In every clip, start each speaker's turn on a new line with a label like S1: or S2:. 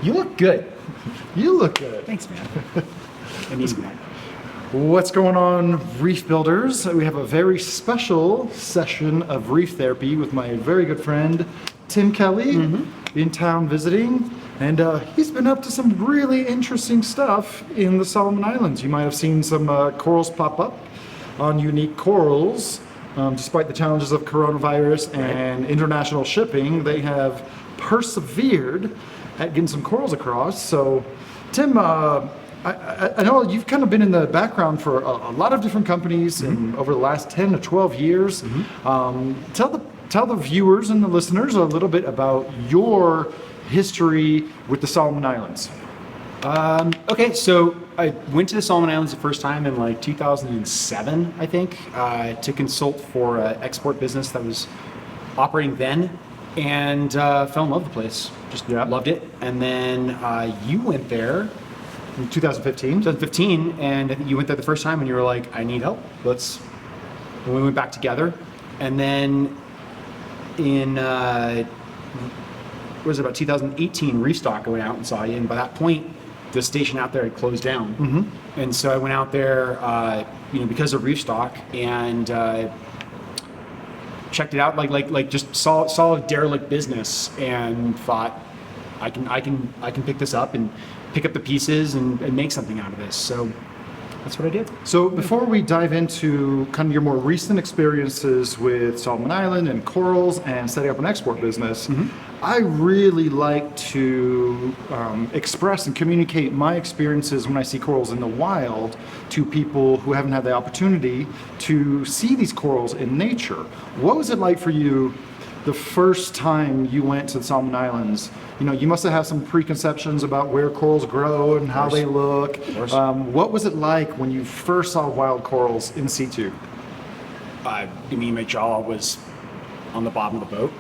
S1: You look good.
S2: You look good.
S1: Thanks, man. I need that.
S2: What's going on, reef builders? We have a very special session of reef therapy with my very good friend, Tim Kelley, in town visiting. And he's been up to some really interesting stuff in the Solomon Islands. You might have seen some corals pop up on Unique Corals. Despite the challenges of coronavirus and international shipping, they have persevered at getting some corals across. So, Tim, I know you've kind of been in the background for a lot of different companies over the last 10 to 12 years. Tell the viewers and the listeners a little bit about your history with the Solomon Islands.
S1: Okay, so I went to the Solomon Islands the first time in like 2007, I think, to consult for an export business that was operating then, and fell in love with the place. Just loved it. And then you went there
S2: In 2015?
S1: 2015, and I think you went there the first time and you were like, I need help. And we went back together. And then in, what was it, about 2018, Restock, I went out and saw you. And by that point, the station out there had closed down. And so I went out there, because of Restock, and checked it out, like just saw a derelict business and thought, I can pick this up and pick up the pieces and make something out of this. So that's what I did.
S2: So before we dive into kind of your more recent experiences with Solomon Island and corals and setting up an export business, I really like to express and communicate my experiences when I see corals in the wild to people who haven't had the opportunity to see these corals in nature. What was it like for you the first time you went to the Solomon Islands? You must have had some preconceptions about where corals grow and how they look. What was it like when you first saw wild corals in situ?
S1: My jaw was on the bottom of the boat.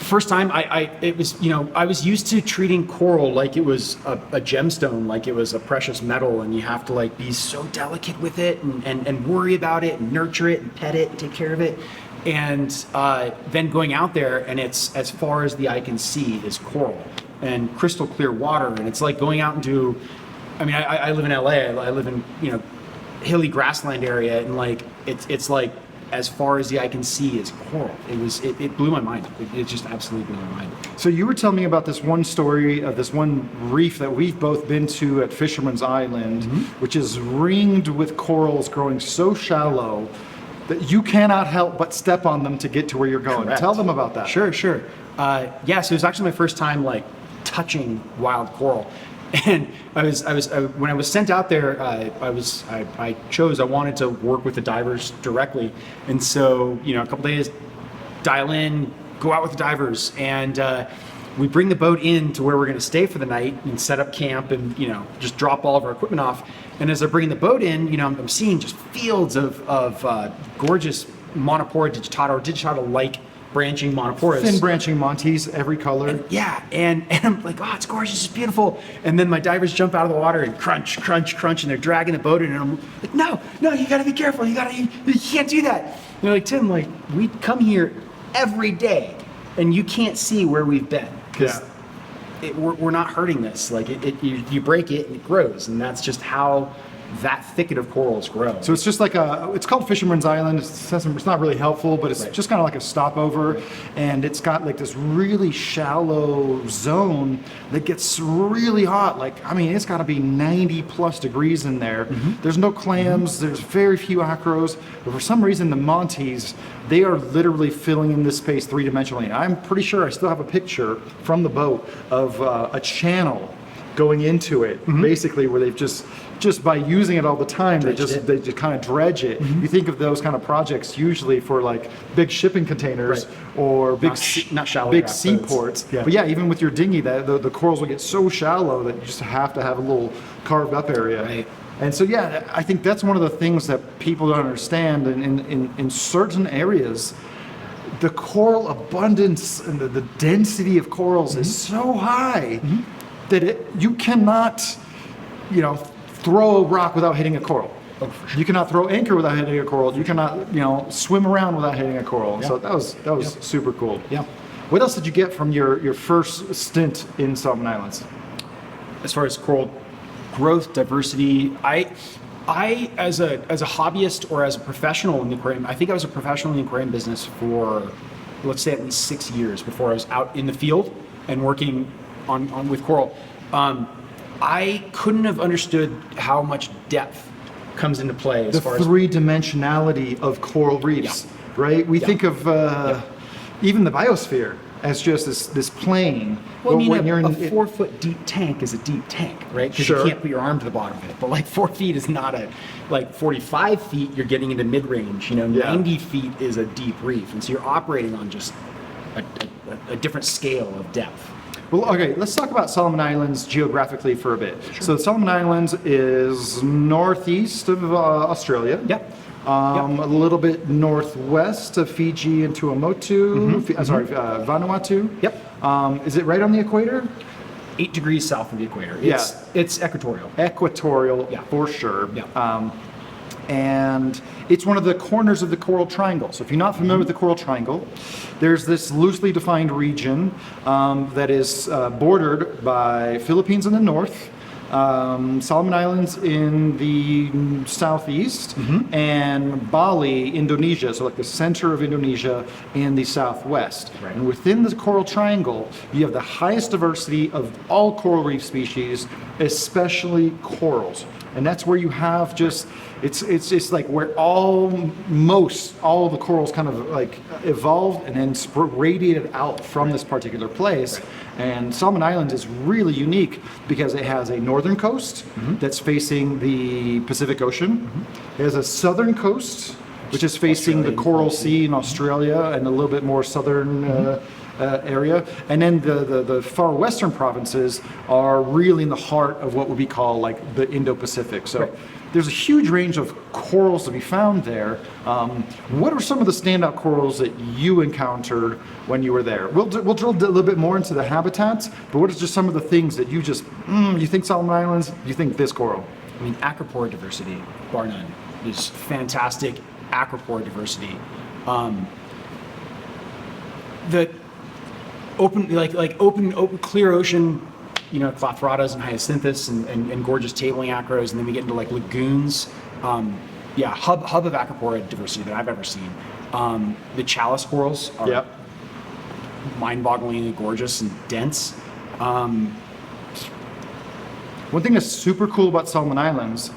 S1: First time, I was used to treating coral like it was a gemstone, like it was a precious metal, and you have to be so delicate with it and worry about it and nurture it and pet it and take care of it. And then going out there, and it's as far as the eye can see is coral and crystal clear water, and it's like going out into, I live in LA, I live in hilly grassland area, and it's like as far as the eye can see is coral. It blew my mind. It just absolutely blew my mind.
S2: So you were telling me about this one story of this one reef that we've both been to at Fisherman's Island, which is ringed with corals growing so shallow that you cannot help but step on them to get to where you're going.
S1: Correct.
S2: Tell them about that.
S1: Sure. So it was actually my first time touching wild coral. And when I was sent out there, I wanted to work with the divers directly. And so, a couple days, dial in, go out with the divers, and we bring the boat in to where we're going to stay for the night and set up camp and, just drop all of our equipment off. And as I bring the boat in, I'm seeing just fields of gorgeous monopora digitata or digitata-like branching monoporas.
S2: Thin branching montes, every color.
S1: And I'm like, oh, it's gorgeous, it's beautiful. And then my divers jump out of the water and crunch, crunch, crunch, and they're dragging the boat in. And I'm like, no, you gotta be careful. You can't do that. And they're like, Tim, we come here every day and you can't see where we've been because we're not hurting this. You break it and it grows, and that's just how that thicket of corals grow.
S2: So it's just it's called Fisherman's Island. It's not really helpful, but it's just kind of like a stopover, and it's got this really shallow zone that gets really hot. It's got to be 90 plus degrees in there. There's no clams, there's very few acros, but for some reason the montes, they are literally filling in this space three-dimensionally. And I'm pretty sure I still have a picture from the boat of a channel going into it, basically, where they've just by using it all the time, they just kind of dredge it. You think of those kind of projects usually for big shipping containers or big seaports. But even with your dinghy, the corals will get so shallow that you just have to have a little carved up area.
S1: Right.
S2: And so I think that's one of the things that people don't understand. In certain areas, the coral abundance and the density of corals is so high that you cannot, throw a rock without hitting a coral.
S1: Oh, for sure.
S2: You cannot throw anchor without hitting a coral. You cannot, swim around without hitting a coral. Yeah. So that was super cool.
S1: Yeah.
S2: What else did you get from your first stint in Solomon Islands?
S1: As far as coral growth, diversity, I as a hobbyist or as a professional in the aquarium, I think I was a professional in the aquarium business for, let's say, at least 6 years before I was out in the field and working on with coral. I couldn't have understood how much depth comes into play as far as
S2: three-dimensionality of coral reefs, right? We think of even the biosphere as just this plane.
S1: Well, I mean,
S2: when you're in
S1: a 4 foot deep tank is a deep tank, right? Because
S2: Sure.
S1: you can't put your arm to the bottom of it. But like 4 feet is not like 45 feet, you're getting into mid-range. 90 feet is a deep reef. And so you're operating on just a different scale of depth.
S2: Well, okay, let's talk about Solomon Islands geographically for a bit.
S1: Sure.
S2: So Solomon Islands is northeast of Australia.
S1: Yep.
S2: A little bit northwest of Fiji and Tuamotu. Vanuatu.
S1: Yep.
S2: Is it right on the equator?
S1: 8 degrees south of the equator.
S2: Yeah.
S1: It's equatorial.
S2: Equatorial,
S1: Yeah.
S2: for sure.
S1: Yeah.
S2: And it's one of the corners of the Coral Triangle. So if you're not familiar with the Coral Triangle, there's this loosely defined region that is bordered by Philippines in the north, Solomon Islands in the southeast, and Bali, Indonesia, so like the center of Indonesia in the southwest.
S1: Right.
S2: And within the Coral Triangle, you have the highest diversity of all coral reef species, especially corals. And that's where you have just, it's like where all the corals kind of like evolved and then radiated out from this particular place.
S1: Right.
S2: And Solomon Islands is really unique because it has a northern coast that's facing the Pacific Ocean. It has a southern coast, which is facing the Coral Sea in Australia and a little bit more southern area. And then the far western provinces are really in the heart of what would be called like the Indo-Pacific. So there's a huge range of corals to be found there. What are some of the standout corals that you encountered when you were there? We'll drill a little bit more into the habitats, but what are just some of the things that you just, you think Solomon Islands, you think this coral?
S1: I mean, Acropora diversity, bar none, is fantastic. Acropora diversity. The open, clear ocean, Clathratas and Hyacinthus and gorgeous tabling acros, and then we get into like lagoons. Hub of Acropora diversity that I've ever seen. The chalice corals are mind-bogglingly gorgeous and dense.
S2: One thing that's super cool about Solomon Islands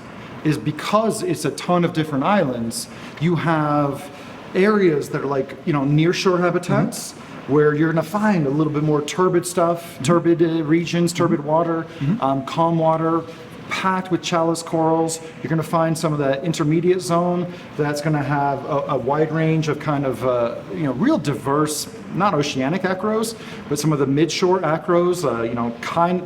S2: is because it's a ton of different islands, you have areas that are like, nearshore habitats where you're going to find a little bit more turbid stuff, turbid regions, turbid water, calm water, packed with chalice corals. You're going to find some of the intermediate zone that's going to have a wide range of kind of, real diverse, not oceanic acros, but some of the midshore acros,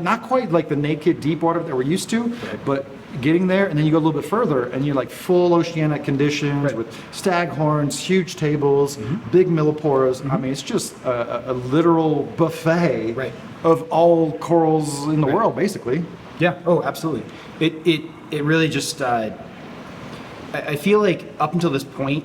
S2: not quite like the naked deep water that we're used to, but getting there. And then you go a little bit further and you're like full oceanic conditions with staghorns, huge tables, big milliporas. I mean, it's just a literal buffet of all corals in the world, basically.
S1: Yeah. Oh, absolutely. It really just. I feel like up until this point,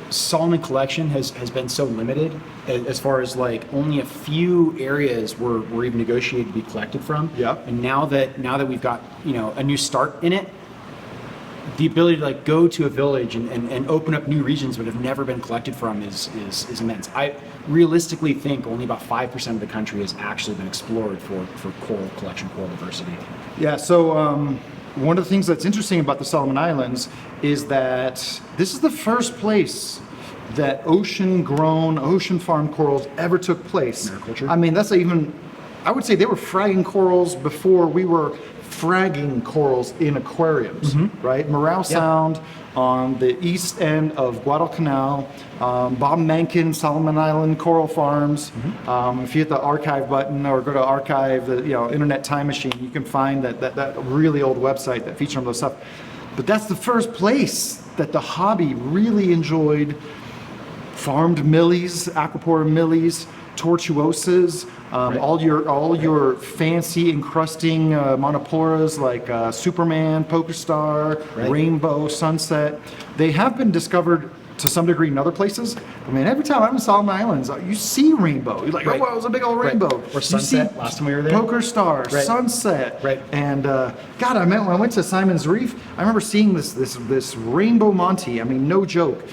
S1: Solomon collection has been so limited as far as like only a few areas were even negotiated to be collected from.
S2: Yeah.
S1: And now that we've got a new start in it, the ability to like go to a village and open up new regions that have never been collected from is immense. I realistically think only about 5% of the country has actually been explored for coral collection, coral diversity.
S2: Yeah, so one of the things that's interesting about the Solomon Islands is that this is the first place that ocean-grown, ocean-farmed corals ever took place.
S1: Mariculture?
S2: I mean, I would say they were fragging corals before we were fragging corals in aquariums, right? Morale Sound on the east end of Guadalcanal, Bob Mencken, Solomon Island Coral Farms. If you hit the archive button or go to archive, the Internet Time Machine, you can find that really old website that features all those stuff. But that's the first place that the hobby really enjoyed farmed millies, Acropora millies, tortuosas, all your fancy encrusting monoporas like Superman, Poker Star, Rainbow, Sunset. They have been discovered to some degree in other places. I mean, every time I'm in Solomon Islands, you see rainbow. You're like,
S1: Right.
S2: oh, wow, it was a big old rainbow.
S1: Or sunset, last time we were there.
S2: Poker star,
S1: Right.
S2: sunset.
S1: Right.
S2: And God, when I went to Simon's Reef, I remember seeing this rainbow Monty. I mean, no joke.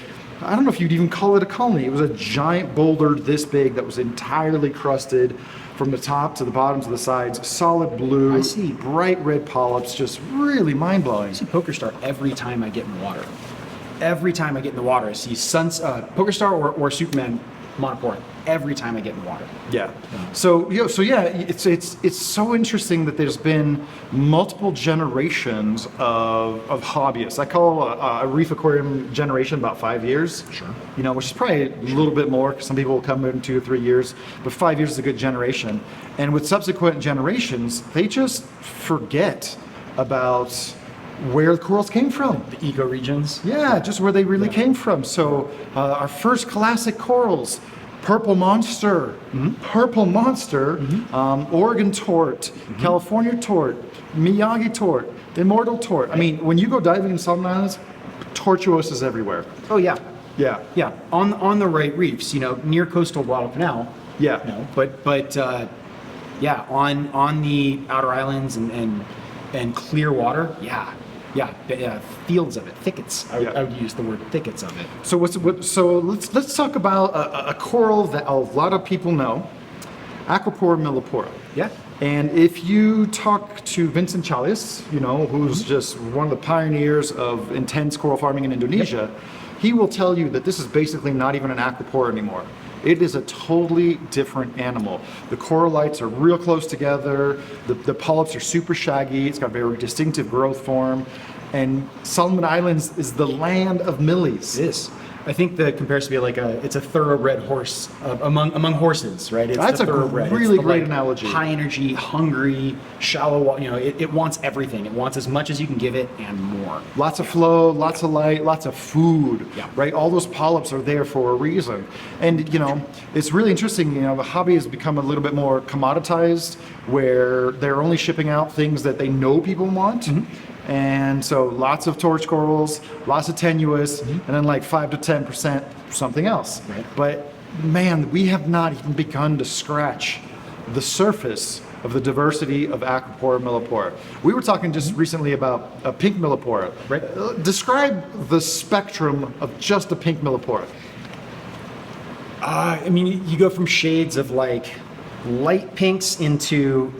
S2: I don't know if you'd even call it a colony. It was a giant boulder this big that was entirely crusted from the top to the bottom to the sides, solid blue.
S1: I see.
S2: Bright red polyps, just really mind-blowing.
S1: I see poker star every time I get in the water. Every time I get in the water, I see poker star or Superman monopora. Every time I get in the water.
S2: Yeah. So it's so interesting that there's been multiple generations of hobbyists. I call a reef aquarium generation about 5 years.
S1: Sure.
S2: Which is probably a little bit more, because some people will come in 2 or 3 years, but 5 years is a good generation. And with subsequent generations, they just forget about where the corals came from.
S1: The ecoregions.
S2: Yeah, just where they really came from. So our first classic corals, purple monster, Oregon tort, California tort, Miyagi tort, immortal tort. I mean, when you go diving in Solomon Islands, tortuosas everywhere.
S1: Oh yeah.
S2: Yeah.
S1: Yeah. On the right reefs, near coastal Guadalcanal.
S2: Yeah.
S1: Yeah, on the outer islands and clear water. Yeah, fields of it, thickets. I would use the word thickets of it.
S2: So let's talk about a coral that a lot of people know, Acropora millipora.
S1: Yeah.
S2: And if you talk to Vincent Chalias, who's just one of the pioneers of intense coral farming in Indonesia, he will tell you that this is basically not even an Acropora anymore. It is a totally different animal. The corallites are real close together. The polyps are super shaggy. It's got a very distinctive growth form. And Solomon Islands is the land of millies.
S1: It is. I think the comparison would be it's a thoroughbred horse among horses, right? It's
S2: That's
S1: the
S2: a
S1: thoroughbred.
S2: really
S1: It's the,
S2: great analogy.
S1: High energy, hungry, shallow. It wants everything. It wants as much as you can give it and more.
S2: Lots of flow, lots of light, lots of food,
S1: Yeah.
S2: right? All those polyps are there for a reason. And, it's really interesting, the hobby has become a little bit more commoditized, where they're only shipping out things that they know people want. And so lots of torch corals, lots of tenuous, and then like 5 to 10% something else.
S1: Right.
S2: But man, we have not even begun to scratch the surface of the diversity of Acropora millipora. We were talking just recently about a pink millipora.
S1: Right.
S2: Describe the spectrum of just a pink millipora.
S1: You go from shades of light pinks into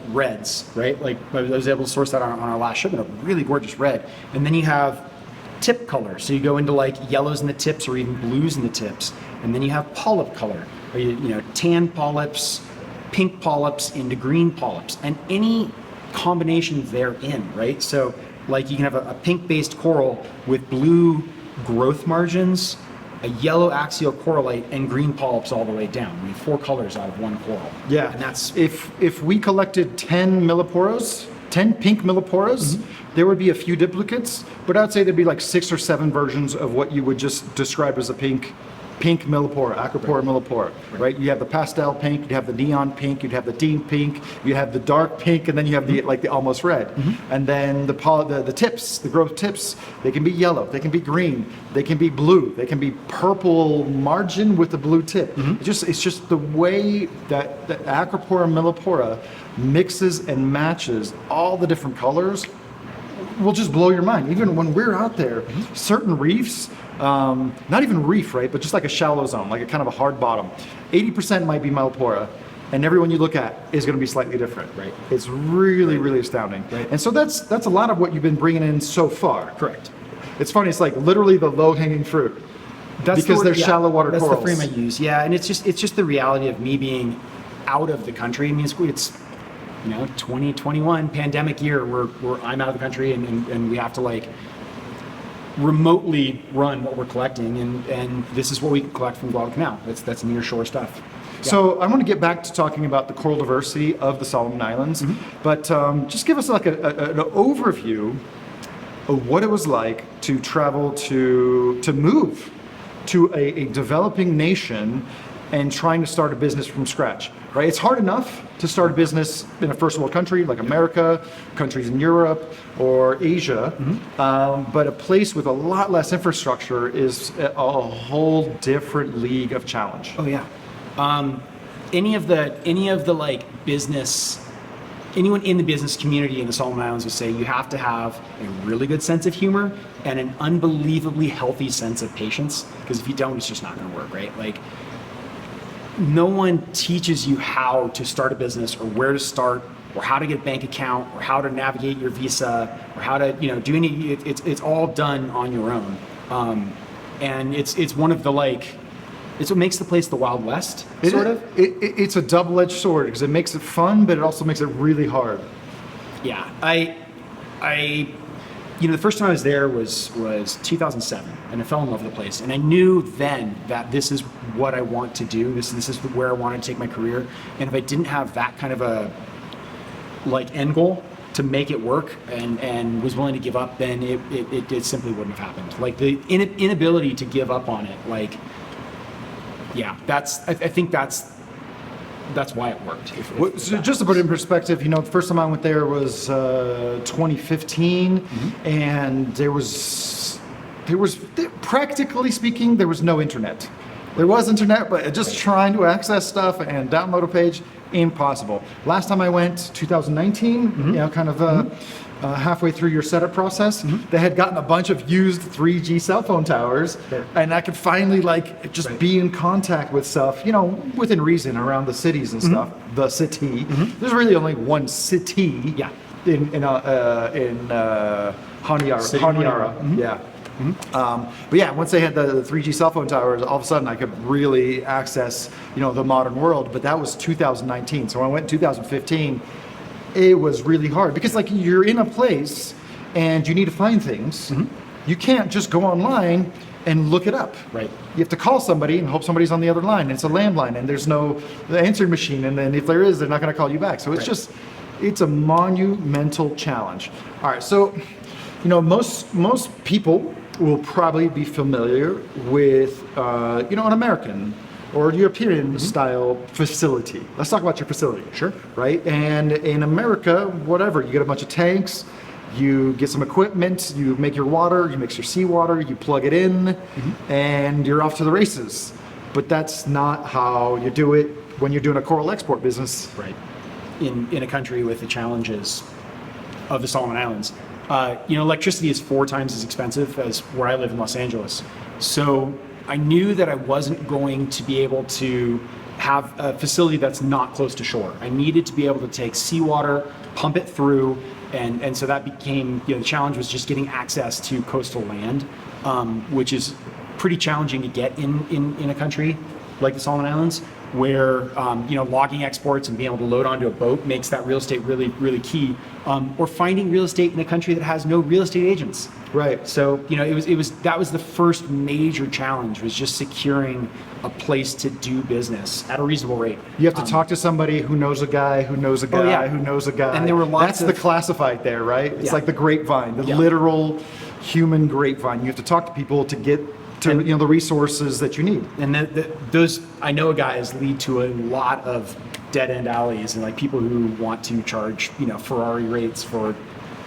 S1: reds, right? Like I was able to source that on our last shipment, a really gorgeous red. And then you have tip color, so you go into yellows in the tips or even blues in the tips. And then you have polyp color, or tan polyps, pink polyps into green polyps, and any combination therein, right? So you can have a pink-based coral with blue growth margins, a yellow axial corallite, and green polyps all the way down. 4 colors out of one coral.
S2: Yeah,
S1: And that's
S2: if we collected 10 milliporas, 10 pink milliporas, there would be a few duplicates, but I'd say there'd be 6 or 7 versions of what you would just describe as a pink millipora, Acropora millipora, right? You have the pastel pink, you have the neon pink, you'd have the deep pink, you have the dark pink, and then you have the almost red. And then the tips, the growth tips, they can be yellow, they can be green, they can be blue, they can be purple margin with the blue tip. It's just the way that the Acropora millipora mixes and matches all the different colors will just blow your mind. Even when we're out there, certain reefs, not even reef, right, but just like a shallow zone, like a kind of a hard bottom, 80% might be millipora, and everyone you look at is going to be slightly different.
S1: Right.
S2: It's really, really astounding.
S1: Right.
S2: And so that's a lot of what you've been bringing in so far.
S1: correct.
S2: It's funny. It's literally the low-hanging fruit.
S1: That's
S2: because they're shallow water
S1: that's
S2: corals.
S1: That's the frame I use. Yeah, and it's just the reality of me being out of the country. I mean, it's 2021 pandemic year where I'm out of the country and we have to remotely run what we're collecting, and this is what we can collect from Guadalcanal. That's near shore stuff. Yeah.
S2: So I want to get back to talking about the coral diversity of the Solomon Islands, but just give us an overview of what it was like to travel to move to a developing nation and trying to start a business from scratch, right? It's hard enough to start a business in a first world country like America, countries in Europe or Asia, but a place with a lot less infrastructure is a whole different league of challenge.
S1: Oh yeah. Any of the like business, anyone in the business community in the Solomon Islands would say you have to have a really good sense of humor and an unbelievably healthy sense of patience, because if you don't, it's just not going to work, right? Like, no one teaches you how to start a business or where to start or how to get a bank account or how to navigate your visa or how to, do any, it's all done on your own. And it's one of the like, it's what makes the place the Wild West, sort of.
S2: It's a double-edged sword because it makes it fun, but it also makes it really hard.
S1: Yeah, the first time I was there was 2007, and I fell in love with the place. And I knew then that this is what I want to do. This is where I wanted to take my career. And if I didn't have that kind of a like end goal to make it work and was willing to give up, then it simply wouldn't have happened. Like the inability to give up on it, like. Yeah, I think that's why it worked.
S2: So just to put it in perspective, the first time I went there was 2015, and there was practically speaking, there was no internet. There was internet, but just trying to access stuff and download a page, impossible. Last time I went, 2019, halfway through your setup process, they had gotten a bunch of used 3G cell phone towers, and I could finally be in contact with stuff, within reason around the cities and stuff. The city. There's really only one city.
S1: Yeah.
S2: In Honiara. Yeah. But yeah, once they had the 3G cell phone towers, all of a sudden I could really access, the modern world. But that was 2019. So when I went in 2015, it was really hard because you're in a place and you need to find things. You can't just go online and look it up.
S1: Right.
S2: You have to call somebody and hope somebody's on the other line. It's a landline and there's no answering machine. And then if there is, they're not going to call you back. So it's it's a monumental challenge. All right. So, most people will probably be familiar with, an American or European style facility. Let's talk about your facility.
S1: Sure.
S2: Right? And in America, whatever, you get a bunch of tanks, you get some equipment, you make your water, you mix your seawater, you plug it in, and you're off to the races. But that's not how you do it when you're doing a coral export business.
S1: Right. In a country with the challenges of the Solomon Islands. Electricity is 4 times as expensive as where I live in Los Angeles. So I knew that I wasn't going to be able to have a facility that's not close to shore. I needed to be able to take seawater, pump it through, and so that became, the challenge was just getting access to coastal land, which is pretty challenging to get in a country like the Solomon Islands, where logging exports and being able to load onto a boat makes that real estate really, really key. Or finding real estate in a country that has no real estate agents.
S2: Right.
S1: So that was the first major challenge, was just securing a place to do business at a reasonable rate.
S2: You have to talk to somebody who knows a guy who knows a guy who knows a guy.
S1: And there were lots
S2: That's the classified there, right? It's like the grapevine, the literal human grapevine. You have to talk to people to get to the resources that you need.
S1: And those, I know, guys lead to a lot of dead-end alleys and people who want to charge Ferrari rates for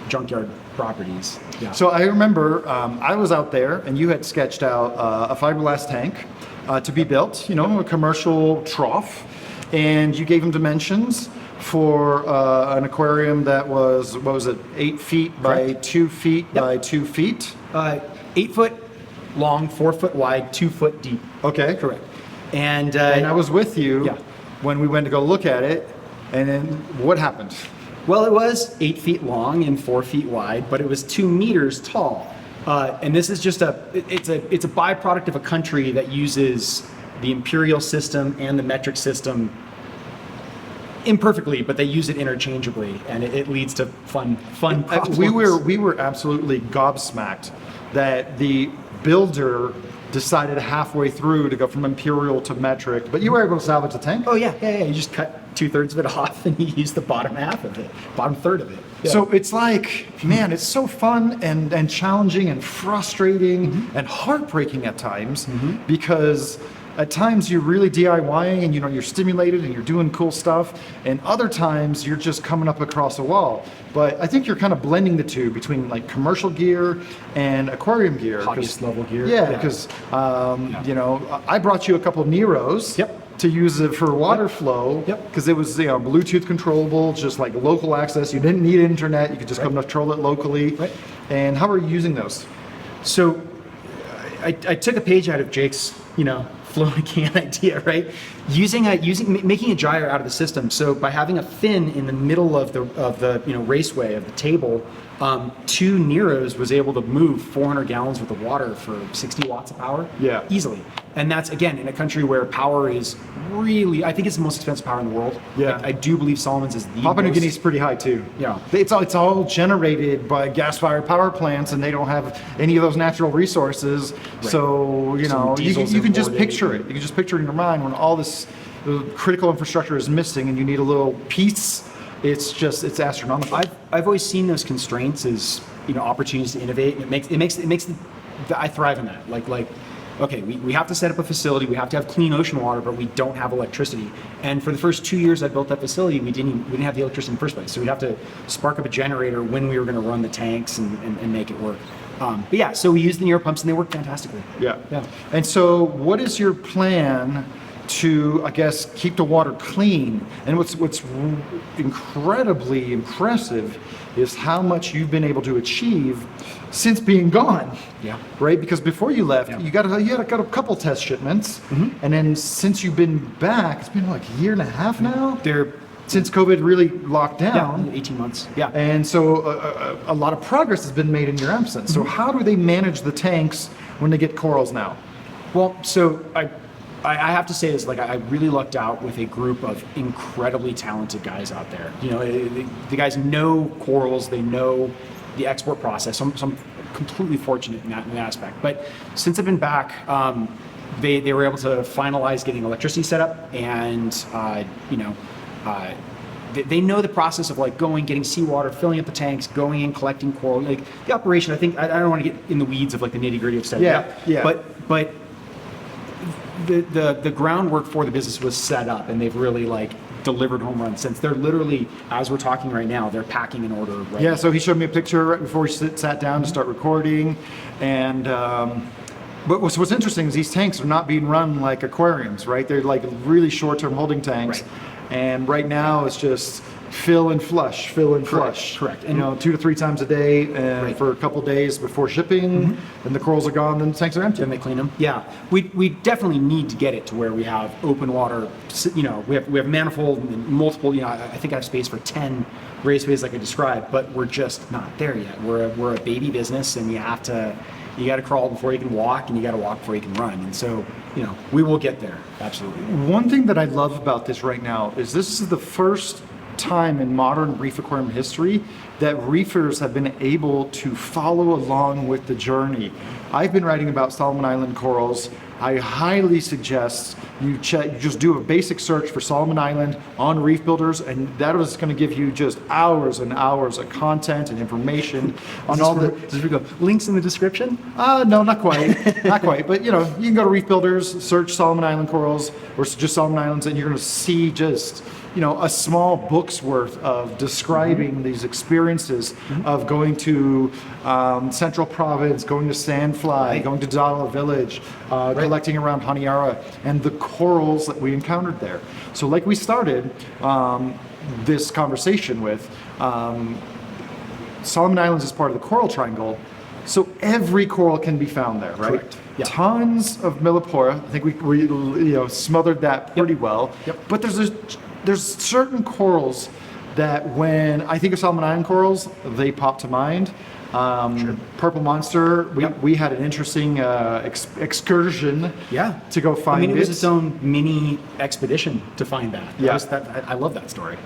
S1: junkyard properties. Yeah.
S2: So I remember I was out there and you had sketched out a fiberglass tank to be built, a commercial trough, and you gave them dimensions for an aquarium that was, 8 feet by 2 feet by 2 feet?
S1: 8 foot long, 4 foot wide, 2 foot deep.
S2: Okay.
S1: Correct. And
S2: I was with you
S1: Yeah.
S2: when we went to go look at it, and then what happened?
S1: Well, it was 8 feet long and 4 feet wide, but it was 2 meters tall. And this is just it's a byproduct of a country that uses the imperial system and the metric system imperfectly, but they use it interchangeably, and it leads to fun problems.
S2: We were absolutely gobsmacked that the builder decided halfway through to go from imperial to metric, but you were able to salvage the tank?
S1: Oh yeah. You just cut 2/3 of it off and you use the bottom half of it, bottom third of it. Yeah.
S2: So it's man, it's so fun and challenging and frustrating and heartbreaking at times because at times you're really DIYing and you're stimulated and you're doing cool stuff, and other times you're just coming up across a wall. But I think you're kind of blending the two between like commercial gear and aquarium gear.
S1: Hobbyist level gear.
S2: Yeah, because I brought you a couple of Neros.
S1: Yep.
S2: To use it for water flow, because it was Bluetooth controllable, just like local access. You didn't need internet; you could just come control it locally. Right. And how are you using those?
S1: So, I took a page out of Jake's, flow in a can idea, right? Making a gyre out of the system. So by having a fin in the middle of the raceway of the table, 2 Neros was able to move 400 gallons worth of water for 60 watts of power.
S2: Yeah.
S1: Easily. And that's, again, in a country where power is really, I think it's the most expensive power in the world.
S2: Yeah.
S1: I do believe Solomon's is the
S2: Papua New
S1: most.
S2: Guinea's pretty high too.
S1: Yeah.
S2: It's all generated by gas-fired power plants, and they don't have any of those natural resources. Right. So you can just picture it. You can just picture it in your mind when all this critical infrastructure is missing, and you need a little piece. It's astronomical.
S1: I've always seen those constraints as opportunities to innovate. It makes I thrive in that. Like. Okay, we have to set up a facility, we have to have clean ocean water, but we don't have electricity. And for the first 2 years I built that facility, we didn't have the electricity in the first place. So we'd have to spark up a generator when we were going to run the tanks and make it work. But yeah, so we used the Nero pumps and they work fantastically.
S2: Yeah. And so what is your plan to, I guess, keep the water clean? And what's incredibly impressive is how much you've been able to achieve since being gone.
S1: Yeah.
S2: Right? Because before you left, you got a couple test shipments, and then since you've been back, it's been like a year and a half now. Since COVID really locked down.
S1: 18 months. Yeah.
S2: And so a lot of progress has been made in your absence. So how do they manage the tanks when they get corals now?
S1: Well, so I have to say this, I really lucked out with a group of incredibly talented guys out there. The guys know corals, they know the export process. So I'm completely fortunate in that aspect. But since I've been back, they were able to finalize getting electricity set up, and they know the process of getting seawater, filling up the tanks, going in, collecting coral. The operation, I think, I don't want to get in the weeds of the nitty gritty of setting up. Yeah. But the groundwork for the business was set up, and they've really delivered home runs since. They're literally, as we're talking right now, they're packing an order right now.
S2: So he showed me a picture right before we sat down to start recording, and but what's interesting is these tanks are not being run like aquariums, right? They're really short-term holding tanks, right. And right now it's just fill and flush.
S1: Correct.
S2: And 2 to 3 times a day, and for a couple days before shipping, and the corals are gone, then the tanks are empty.
S1: And they clean them. Yeah, we definitely need to get it to where we have open water. We have manifold and multiple. I think I have space for 10 raceways like I described, but we're just not there yet. We're a baby business, and you got to crawl before you can walk, and you got to walk before you can run. And so, we will get there. Absolutely.
S2: One thing that I love about this right now is this is the first time in modern reef aquarium history that reefers have been able to follow along with the journey. I've been writing about Solomon Island corals. I highly suggest you just do a basic search for Solomon Island on Reef Builders, and that is going to give you just hours and hours of content and information on all the.
S1: Does we go links in the description?
S2: No, not quite, not quite. But you can go to Reef Builders, search Solomon Island corals, or just Solomon Islands, and you're going to see just a small book's worth of describing these experiences of going to Central Province, going to Sandfly, going to Dala Village, collecting around Honiara, and the corals that we encountered there. So like we started this conversation with, Solomon Islands is part of the Coral Triangle, so every coral can be found there, right?
S1: Correct. Yeah.
S2: Tons of Millipora. I think we smothered that pretty well.
S1: Yep.
S2: But there's certain corals that when I think of Solomon Island corals, they pop to mind. Purple Monster, we had an interesting excursion to go find
S1: it was its own mini expedition to find that.
S2: Yeah.
S1: I love that story.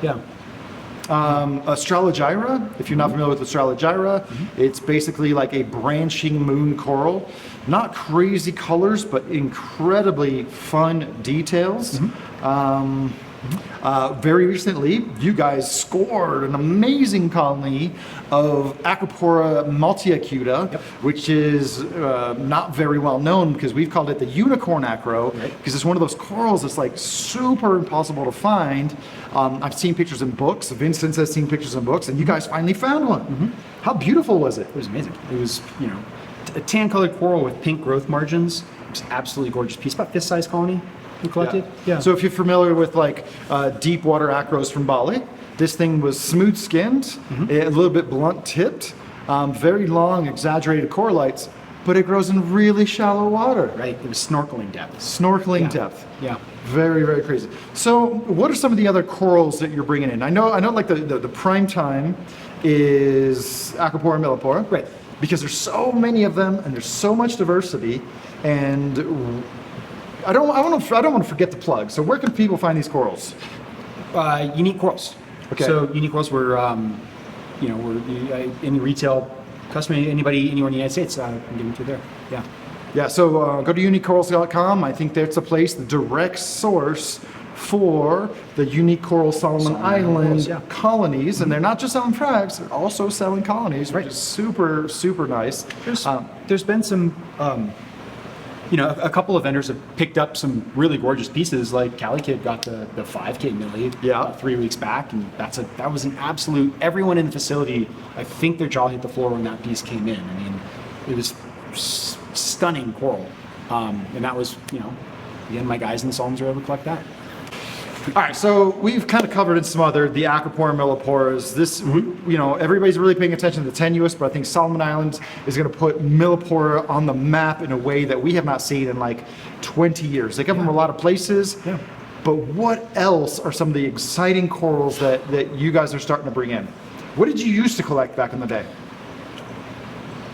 S1: Yeah.
S2: Astralogyra, if you're not familiar with Astralogyra, it's basically like a branching moon coral. Not crazy colors, but incredibly fun details. Very recently, you guys scored an amazing colony of Acropora multiacuta, which is not very well known because we've called it the unicorn acro, because it's one of those corals that's like super impossible to find. I've seen pictures in books. Vincent has seen pictures in books, and you guys finally found one. How beautiful was it?
S1: It was amazing. It was, you know, a tan-colored coral with pink growth margins. It was an absolutely gorgeous piece. About fist-sized colony we collected. Yeah.
S2: So if you're familiar with like deep water acros from Bali, this thing was smooth-skinned, a little bit blunt-tipped, very long, exaggerated coralites, but it grows in really shallow water.
S1: Right. It was snorkeling depth.
S2: Snorkeling depth.
S1: Yeah.
S2: Very, very crazy. So what are some of the other corals that you're bringing in? I know like the prime time is Acropora and Millipora.
S1: Right.
S2: Because there's so many of them and there's so much diversity, and I don't want to forget the plug. So where can people find these corals?
S1: Unique corals.
S2: Okay.
S1: So unique corals were, you know, we're any retail customer, anybody anywhere in the United States can get them through there. Yeah.
S2: Yeah. So go to uniquecorals.com. I think that's a place, the direct source for the unique coral Solomon Island colonies, and they're not just selling frags; they're also selling colonies, which is super, super nice.
S1: There's been some, you know, a couple of vendors have picked up some really gorgeous pieces. Like Kelley Kid got the 5K millie 3 weeks back, and that was an absolute. Everyone in the facility, I think their jaw hit the floor when that piece came in. I mean, it was stunning coral, and that was, you know, again, my guys in the Solomons were able to collect that.
S2: All right, so we've kind of covered in some other, the Acropora and Milliporas. This, you know, everybody's really paying attention to the tenuous, but I think Solomon Islands is going to put Millipora on the map in a way that we have not seen in like 20 years. They come from a lot of places, but what else are some of the exciting corals that you guys are starting to bring in? What did you used to collect back in the day?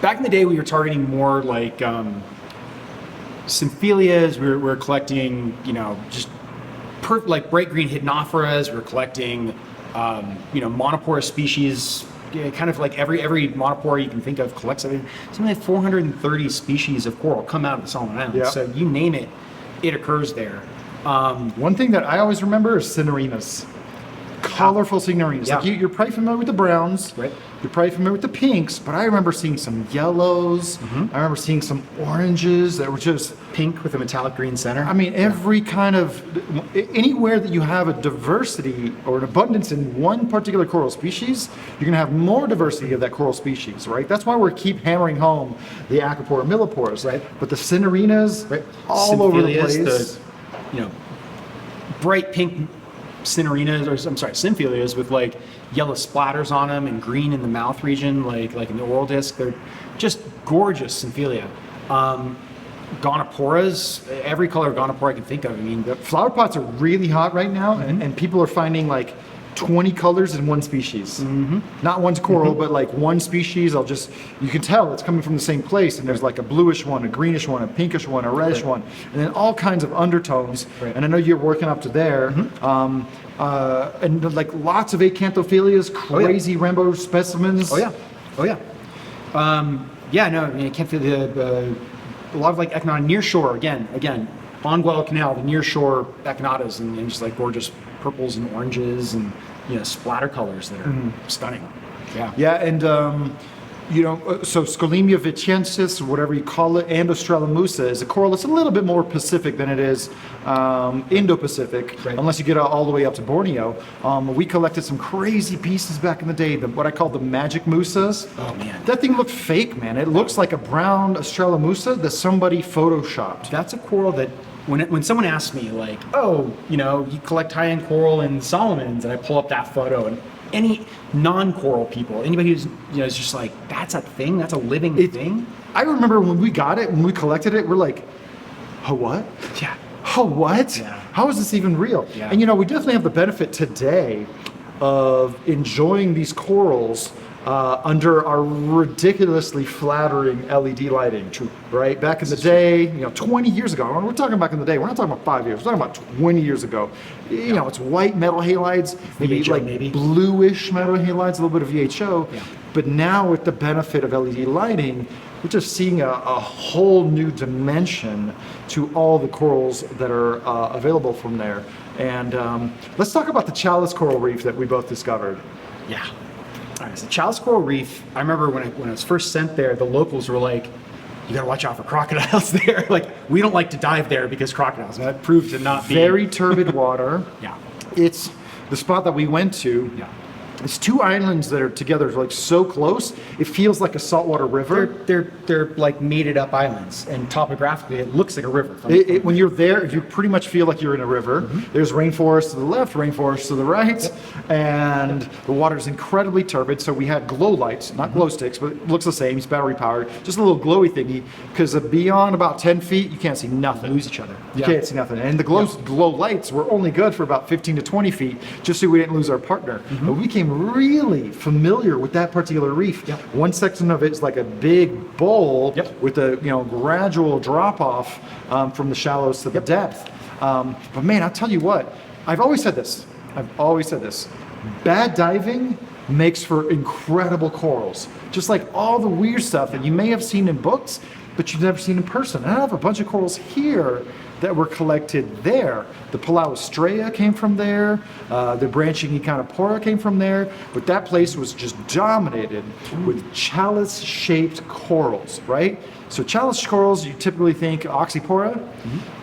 S1: Back in the day, we were targeting more like Symphilias. We were collecting, you know, just like bright green Hydnophoras. We're collecting, you know, monopora species. Kind of like every monopora you can think of collects something like 430 species of coral come out of the Solomon Islands. So you name it, it occurs there.
S2: One thing that I always remember is cinerinas. Colorful cinerinas. Like you're probably familiar with the browns. Right. You're probably familiar with the pinks, but I remember seeing some yellows. I remember seeing some oranges that were just
S1: pink with a metallic green center.
S2: I mean, every kind of, anywhere that you have a diversity or an abundance in one particular coral species, you're going to have more diversity of that coral species, right? That's why we keep hammering home the Acropora milliporas, right? But the cinerinas, all over the place.
S1: You know, bright pink cinerinas, or I'm sorry, Symphilias with like yellow splatters on them and green in the mouth region, like in the oral disc. They're just gorgeous Symphilia. Gonoporas, every color of Gonopora I can think of. I mean,
S2: the flower pots are really hot right now, and people are finding like 20 colors in one species. Not one's coral, but like one species. You can tell it's coming from the same place, and there's like a bluish one, a greenish one, a pinkish one, a reddish one, and then all kinds of undertones. And I know you're working up to there. And like lots of acanthophilias, crazy rainbow specimens.
S1: Yeah, no, I mean, I can't feel a lot of like echinata near shore, again, on Guadalcanal, the near shore echinatas, and just like gorgeous purples and oranges and, you know, splatter colors that are stunning.
S2: And you know, so Scolemia vitiensis, whatever you call it, and Australamusa is a coral that's a little bit more Pacific than it is Indo-Pacific, unless you get all the way up to Borneo. We collected some crazy pieces back in the day, what I call the magic musas.
S1: Oh man,
S2: that thing looked fake, man. It looks like a brown Australamusa that somebody photoshopped.
S1: That's a coral that when someone asks me like, oh, you know, you collect high-end coral in Solomons, and I pull up that photo, and any non-coral people, anybody who's, you know, is just like, that's a thing, that's a living thing.
S2: I remember when we got it, when we collected it, we're like, oh, what?
S1: Yeah.
S2: Oh, what?
S1: Yeah.
S2: How is this even real?
S1: Yeah.
S2: And you know, we definitely have the benefit today of enjoying these corals under our ridiculously flattering LED lighting. True. Right? Back in the day, 20 years ago, we're talking back in the day, we're not talking about 5 years, we're talking about 20 years ago. It's white metal halides, maybe
S1: VHO,
S2: like
S1: maybe.
S2: bluish metal halides, a little bit of VHO.
S1: Yeah.
S2: But now with the benefit of LED lighting, we're just seeing a whole new dimension to all the corals that are available from there. And let's talk about the chalice coral reef that we both discovered.
S1: Yeah. All right, so Chalice Coral Reef, I remember when I was first sent there, the locals were like, you gotta watch out for crocodiles there. Like, we don't like to dive there because crocodiles. And that proved to not be.
S2: Very turbid water.
S1: Yeah.
S2: It's the spot that we went to.
S1: Yeah.
S2: It's two islands that are together, like so close. It feels like a saltwater river.
S1: They're like mated up islands, and topographically it looks like a river.
S2: When you're there, you pretty much feel like you're in a river.
S1: Mm-hmm.
S2: There's rainforest to the left, rainforest to the right, and the water's incredibly turbid. So we had glow lights, not glow sticks, but it looks the same. It's battery powered, just a little glowy thingy. Because beyond about 10 feet, you can't see nothing.
S1: Lose each other.
S2: You can't see nothing. And the glow lights were only good for about 15 to 20 feet, just so we didn't lose our partner. But we came really familiar with that particular reef.
S1: Yep.
S2: One section of it is like a big bowl with a gradual drop off from the shallows to the depth. But man, I'll tell you what, I've always said this. Bad diving makes for incredible corals. Just like all the weird stuff that you may have seen in books, but you've never seen in person. And I have a bunch of corals here that were collected there. The Polyphyllia came from there, the branching Echinopora came from there, but that place was just dominated with chalice-shaped corals, right? So chalice corals, you typically think Acropora,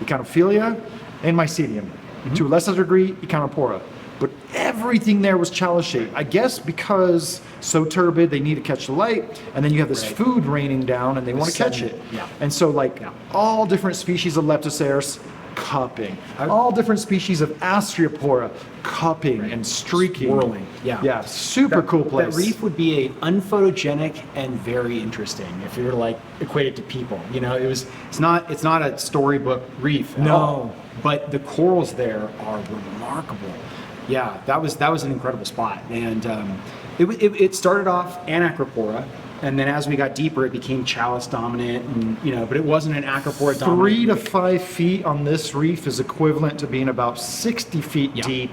S2: Echinophilia, and Mycedium. To a lesser degree, Echinopora. But everything there was chalice-shaped. I guess because so turbid, they need to catch the light, and then you have this food raining down, and they want to catch it.
S1: Yeah.
S2: And so, all different species of Leptoceras, cupping. All different species of Acropora, cupping and streaking.
S1: Swirling.
S2: Yeah, super cool place.
S1: That reef would be unphotogenic and very interesting if you were to equate it to people. It's not a storybook reef at all, but the corals there are remarkable. Yeah, that was an incredible spot, and it started off an Acropora, and then as we got deeper, it became chalice dominant, and but it wasn't an Acropora dominant.
S2: 3 to 5 feet on this reef is equivalent to being about 60 feet deep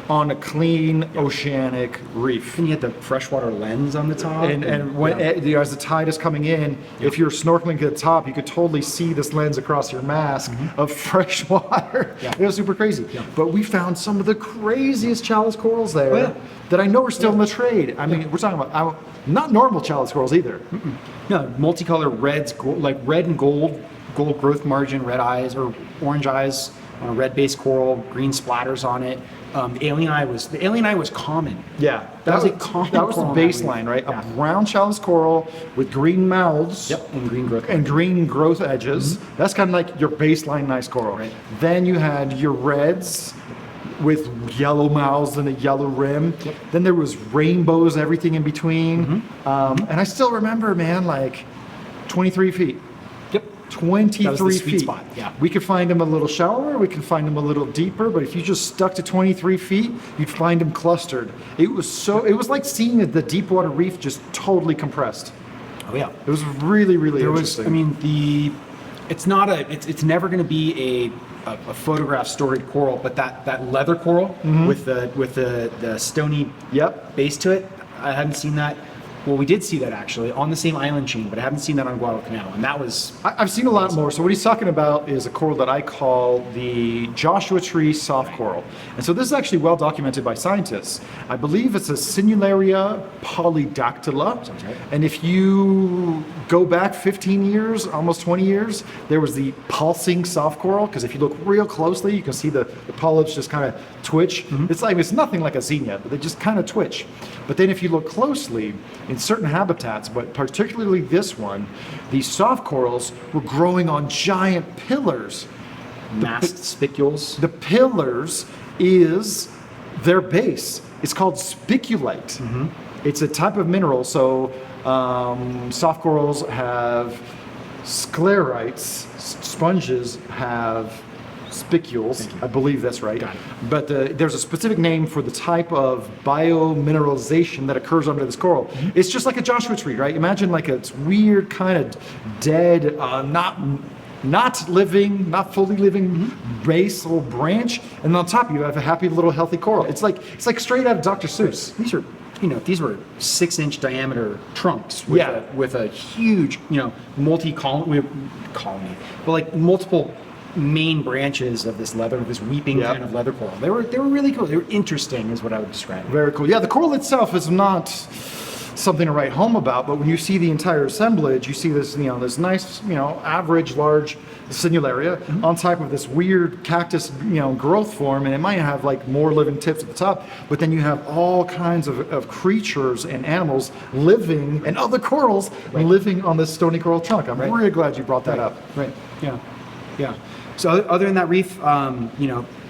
S2: on a clean oceanic reef.
S1: And you had the freshwater lens on the top.
S2: And when, as the tide is coming in, if you're snorkeling at the top, you could totally see this lens across your mask of fresh water. It was super crazy. But we found some of the craziest chalice corals there that I know are still in the trade. I mean, we're talking about not normal chalice corals either.
S1: No, multicolored reds, like red and gold growth margin, red eyes or orange eyes on a red-based coral, green splatters on it. The alien eye was common.
S2: Yeah,
S1: that was a common.
S2: That was the baseline, right? A brown chalice coral with green mouths.
S1: And green growth
S2: edges. That's kind of like your baseline nice coral.
S1: Right.
S2: Then you had your reds with yellow mouths and a yellow rim. Then there was rainbows, everything in between. And I still remember, man, 23 feet. 23 feet.
S1: Spot. Yeah.
S2: We could find them a little shallower, we could find them a little deeper, but if you just stuck to 23 feet, you'd find them clustered. It was like seeing the deep water reef just totally compressed.
S1: Oh yeah.
S2: It was really, really interesting.
S1: It's never going to be a photograph storied coral, but that leather coral with the stony base to it, I haven't seen that. Well, we did see that actually on the same island chain, but I haven't seen that on Guadalcanal, and that was...
S2: I've seen a lot more. So what he's talking about is a coral that I call the Joshua Tree soft coral. And so this is actually well documented by scientists. I believe it's a Sinularia polydactyla.
S1: Sounds right.
S2: And if you go back 15 years, almost 20 years, there was the pulsing soft coral, because if you look real closely, you can see the polyps just kind of twitch. It's nothing like a xenia, but they just kind of twitch. But then if you look closely, in certain habitats, but particularly this one, these soft corals were growing on giant pillars.
S1: Masked spicules.
S2: The pillars is their base. It's called spiculite. It's a type of mineral. So soft corals have sclerites, sponges have spicules. I believe that's right.
S1: Got it.
S2: But there's a specific name for the type of biomineralization that occurs under this coral. It's just like a Joshua tree, right? Imagine like a weird kind of dead, not living, not fully living base or branch, and on top you have a happy little healthy coral. It's like straight out of Dr. Seuss.
S1: These were 6-inch diameter trunks with a huge, colony, but like multiple main branches of this weeping kind of leather coral. They were really cool. They were interesting, is what I would describe it.
S2: Very cool. Yeah, the coral itself is not something to write home about, but when you see the entire assemblage, you see this, this nice, average large sinularia on top of this weird cactus, growth form, and it might have like more living tips at the top, but then you have all kinds of creatures and animals living, and other corals living on this stony coral trunk. I'm really glad you brought that up.
S1: Right. Yeah. So other than that reef,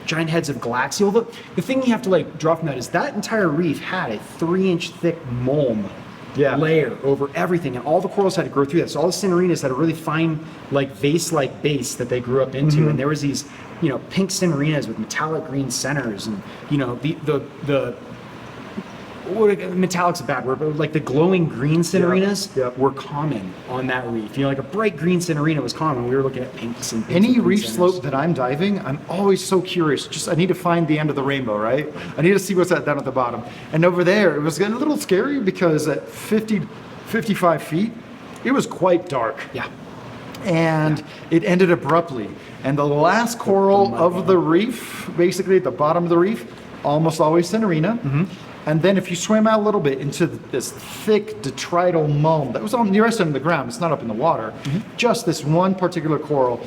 S1: giant heads of galaxial. The thing you have to draw from that is that entire reef had a 3-inch thick mulm layer over everything, and all the corals had to grow through that. So all the cinerinas had a really fine, vase-like base that they grew up into, and there was these, pink cinerinas with metallic green centers, and the metallic's a bad word, but the glowing green cinerinas were common on that reef. Like a bright green cinerina was common. We were looking at pinks and
S2: any reef slope that I'm diving, I'm always so curious. I need to find the end of the rainbow, right? I need to see what's down at the bottom. And over there, it was getting a little scary because at 55 feet, it was quite dark.
S1: Yeah.
S2: And it ended abruptly. And the last coral of the reef, basically at the bottom of the reef, almost always cinerina. And then if you swim out a little bit into this thick detrital mulm that was on the rest of the ground, it's not up in the water, just this one particular coral,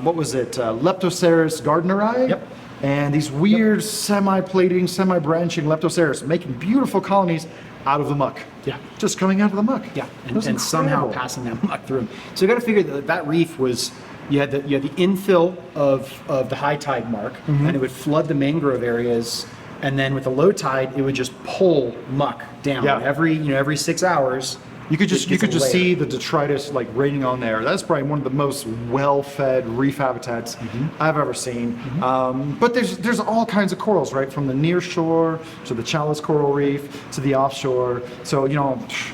S2: what was it, Leptoceras gardneri?
S1: Yep.
S2: And these weird semi-plating, semi-branching Leptoceras making beautiful colonies out of the muck.
S1: Yeah.
S2: Just coming out of the muck.
S1: Yeah, and somehow passing that muck through them. So you got to figure that reef was, you had the infill of the high tide mark, and it would flood the mangrove areas. And then with the low tide, it would just pull muck down every 6 hours.
S2: You could just see the detritus raining on there. That's probably one of the most well-fed reef habitats I've ever seen. But there's all kinds of corals, right? From the near shore to the Chalice coral reef to the offshore. So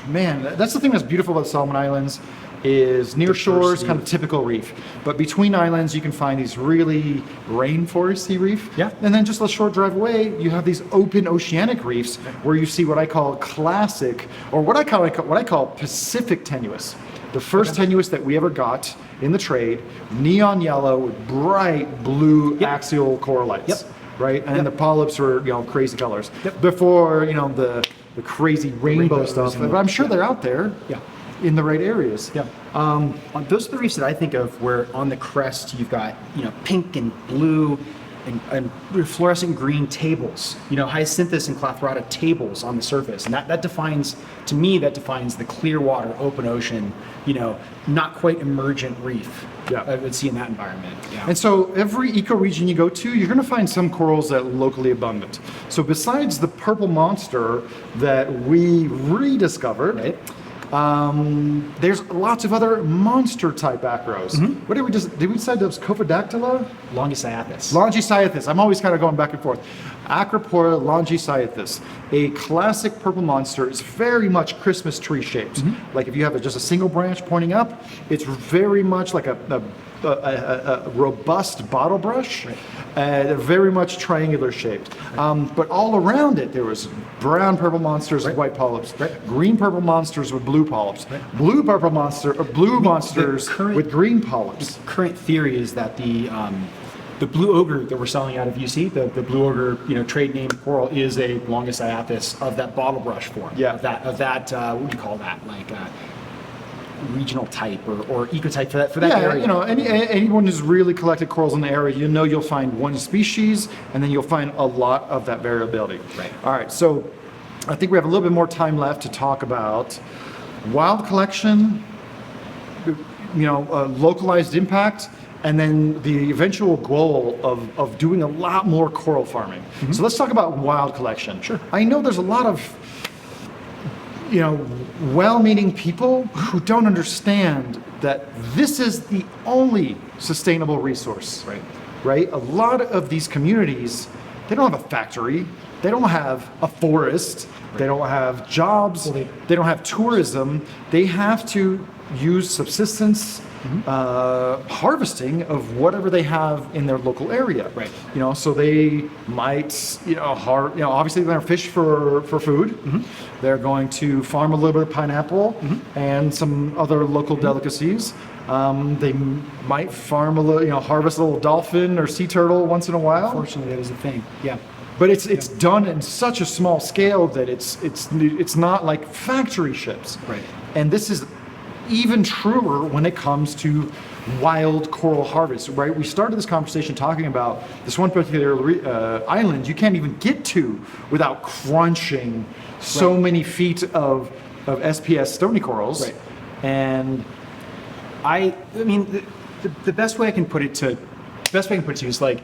S2: man, that's the thing that's beautiful about Solomon Islands. Is near shore is kind of typical reef, but between islands you can find these really rainforesty reef. Yeah. And then just a short drive away, you have these open oceanic reefs where you see what I call classic, or what I call Pacific tenuous. The first tenuous that we ever got in the trade, neon yellow with bright blue axial coralites. Right, and the polyps were crazy colors. Before the crazy rainbow stuff. But I'm sure they're out there. Yeah. In the right areas.
S1: Yeah. Those are the reefs that I think of where on the crest you've got, pink and blue and fluorescent green tables, hyacinthus and clathrata tables on the surface. And that defines the clear water, open ocean, not quite emergent reef. Yeah. I would see in that environment. Yeah.
S2: And so every ecoregion you go to, you're going to find some corals that are locally abundant. So besides the purple monster that we rediscovered,
S1: right?
S2: There's lots of other monster type acros. What did we decide that was Cophodactyla?
S1: Longicyathus.
S2: Longicyathus. I'm always kind of going back and forth. Acropora longicyathus, a classic purple monster, is very much Christmas tree shaped. Like if you have just a single branch pointing up, it's very much like a robust bottle brush, very much triangular shaped. But all around it, there was brown purple monsters with white polyps, green purple monsters with blue polyps, blue monsters with green polyps.
S1: The current theory is that the blue ogre that we're selling out of UC, the blue ogre, trade name coral, is a longicyathus of that bottle brush form. Yeah. Of that what do you call that? Regional type or ecotype for that area.
S2: Anyone who's really collected corals in the area, you'll find one species, and then you'll find a lot of that variability. Right. All right, so I think we have a little bit more time left to talk about wild collection, localized impact, and then the eventual goal of doing a lot more coral farming. So let's talk about wild collection. Sure. I know there's a lot of well-meaning people who don't understand that this is the only sustainable resource. Right. right? A lot of these communities, they don't have a factory, they don't have a forest, they don't have jobs, they don't have tourism. They have to use subsistence harvesting of whatever they have in their local area.
S1: Right.
S2: You know, so they might, obviously they're going to fish for food. They're going to farm a little bit of pineapple and some other local delicacies. They might farm a little, harvest a little dolphin or sea turtle once in a while.
S1: Unfortunately, that is a thing. Yeah.
S2: But it's done in such a small scale that it's not like factory ships.
S1: Right.
S2: And this is even truer when it comes to wild coral harvest, right? We started this conversation talking about this one particular island you can't even get to without crunching so many feet of SPS stony corals.
S1: Right.
S2: And
S1: I mean, the best way I can put it to you is like,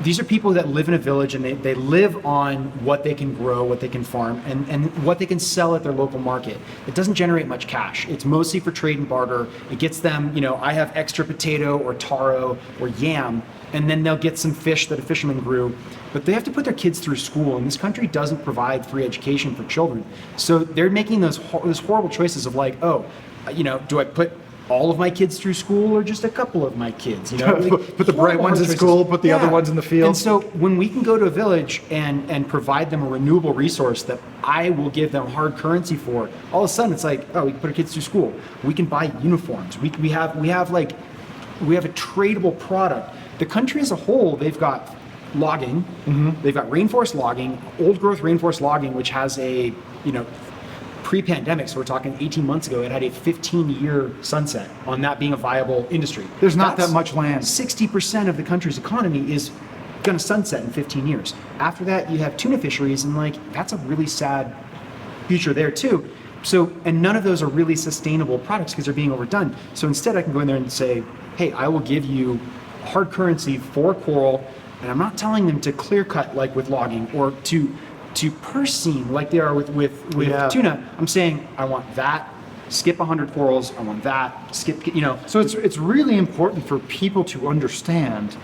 S1: these are people that live in a village and they live on what they can grow, what they can farm, and what they can sell at their local market. It doesn't generate much cash. It's mostly for trade and barter. It gets them, I have extra potato or taro or yam, and then they'll get some fish that a fisherman grew. But they have to put their kids through school, and this country doesn't provide free education for children. So they're making those horrible choices of like, do I put all of my kids through school or just a couple of my kids?
S2: Put the bright ones in school, put the other ones in the field.
S1: And so when we can go to a village and provide them a renewable resource that I will give them hard currency for, all of a sudden it's like, oh, we can put our kids through school. We can buy uniforms. We have a tradable product. The country as a whole, they've got logging, they've got rainforest logging, old growth rainforest logging, which has a, pre-pandemic, so we're talking 18 months ago, it had a 15-year sunset on that being a viable industry.
S2: There's not that much land.
S1: 60% of the country's economy is going to sunset in 15 years. After that, you have tuna fisheries, and that's a really sad future there too. So, and none of those are really sustainable products because they're being overdone. So instead, I can go in there and say, hey, I will give you hard currency for coral, and I'm not telling them to clear cut like with logging or to purse seam like they are with tuna. I'm saying I want that, skip 100 corals, I want that, skip,
S2: So it's really important for people to understand,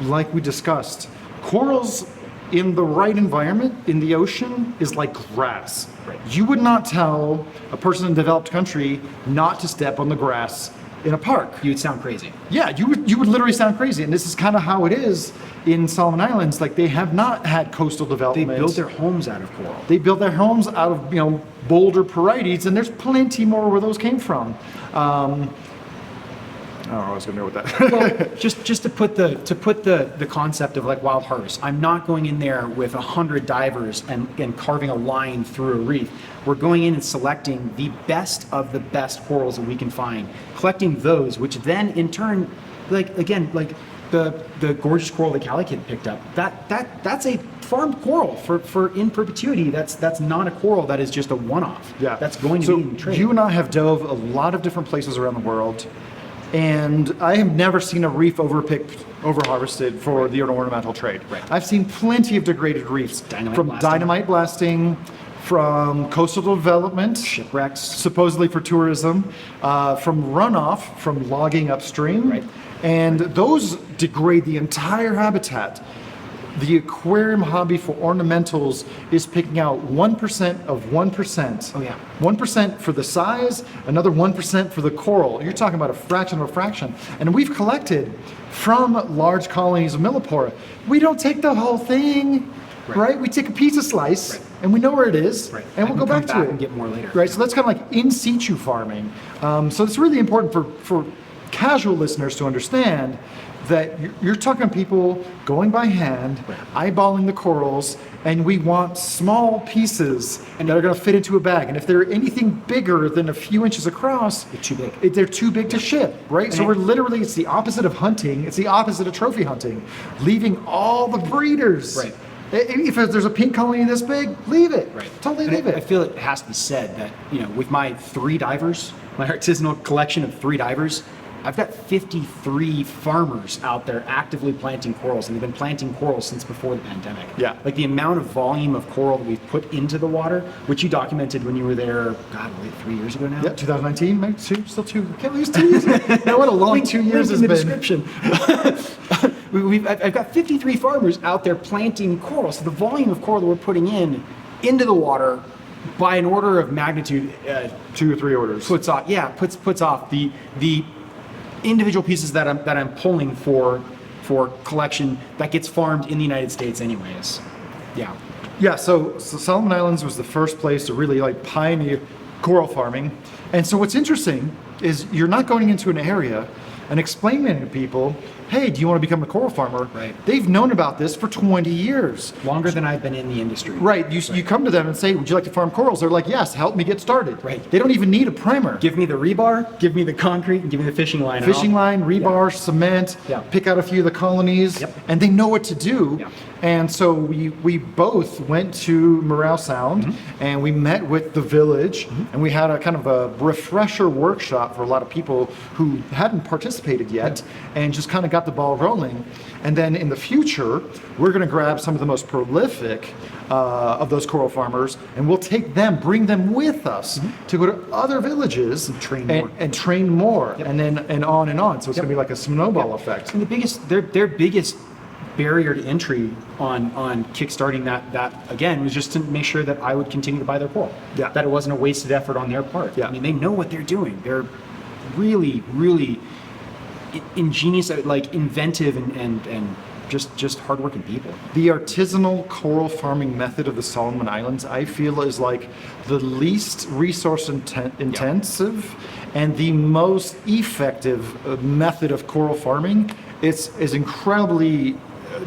S2: like we discussed, corals in the right environment in the ocean is like grass.
S1: Right.
S2: You would not tell a person in a developed country not to step on the grass in a park.
S1: You would sound crazy.
S2: Yeah, you would literally sound crazy. And this is kind of how it is in Solomon Islands. Like, they have not had coastal
S1: They
S2: development.
S1: build their homes out of coral.
S2: They built their homes out of, boulder Porites, and there's plenty more where those came from. I don't know, I was going to go with that.
S1: Well, just to put the concept of like wild harvest, I'm not going in there with 100 divers and carving a line through a reef. We're going in and selecting the best of the best corals that we can find, collecting those, which then in turn, like the gorgeous coral that Kelley kid picked up. That's a farmed coral for in perpetuity. That's not a coral that is just a one-off.
S2: Yeah,
S1: that's going to be in trade.
S2: You and I have dove a lot of different places around the world. And I have never seen a reef over-harvested for the ornamental trade.
S1: Right.
S2: I've seen plenty of degraded reefs dynamite blasting, from coastal development,
S1: Shipwrecks.
S2: supposedly for tourism, from runoff from logging upstream.
S1: Right.
S2: And those degrade the entire habitat. The aquarium hobby for ornamentals is picking out 1% of 1%.
S1: Oh, yeah.
S2: 1% for the size, another 1% for the coral. You're talking about a fraction of a fraction. And we've collected from large colonies of Millipora. We don't take the whole thing, right? We take a pizza slice, and we know where it is, and we'll go back to it.
S1: And get more later.
S2: Right, so that's kind of like in situ farming. So it's really important for casual listeners to understand that you're talking to people going by hand, eyeballing the corals, and we want small pieces that are going to fit into a bag. And if they're anything bigger than a few inches across,
S1: They're too big.
S2: They're too big to ship, right? So it's the opposite of hunting. It's the opposite of trophy hunting, leaving all the breeders.
S1: Right.
S2: If there's a pink colony this big, leave it.
S1: Right.
S2: Totally
S1: And
S2: leave
S1: I
S2: it.
S1: feel it has to be said that, with my 3 divers, my artisanal collection of 3 divers, I've got 53 farmers out there actively planting corals, and they've been planting corals since before the pandemic.
S2: Yeah.
S1: Like the amount of volume of coral that we've put into the water, which you documented when you were there, God, was it 3 years ago now?
S2: Yeah, 2019, maybe still 2. Can't lose 2 years. What a long 2 years has
S1: Link in
S2: been.
S1: the description. I've got 53 farmers out there planting coral. So the volume of coral that we're putting into the water by an order of magnitude,
S2: 2 or 3 orders.
S1: puts off the individual pieces that I'm pulling for collection that gets farmed in the United States anyways. Yeah.
S2: Yeah, so Solomon Islands was the first place to really like pioneer coral farming. And so what's interesting is you're not going into an area and explaining to people, hey, do you want to become a coral farmer?
S1: Right.
S2: They've known about this for 20 years.
S1: Longer than I've been in the industry.
S2: Right. You come to them and say, would you like to farm corals? They're like, yes, help me get started.
S1: Right.
S2: They don't even need a primer.
S1: Give me the rebar, give me the concrete, and give me the fishing line.
S2: Fishing line, rebar, cement,
S1: Yeah.
S2: pick out a few of the colonies,
S1: Yep.
S2: and they know what to do.
S1: Yeah.
S2: And so we both went to Morale Sound and we met with the village and we had a kind of a refresher workshop for a lot of people who hadn't participated yet and just kind of got the ball rolling. And then in the future, we're going to grab some of the most prolific of those coral farmers and we'll take them, bring them with us to go to other villages and train more and then and on and on. So it's going to be like a snowball effect.
S1: And the biggest, their biggest barrier to entry on kickstarting that again was just to make sure that I would continue to buy their coral.
S2: Yeah.
S1: That it wasn't a wasted effort on their part.
S2: Yeah.
S1: I mean, they know what they're doing. They're really, really ingenious, like inventive and just hardworking people.
S2: The artisanal coral farming method of the Solomon Islands, I feel, is like the least resource intensive and the most effective method of coral farming. It's incredibly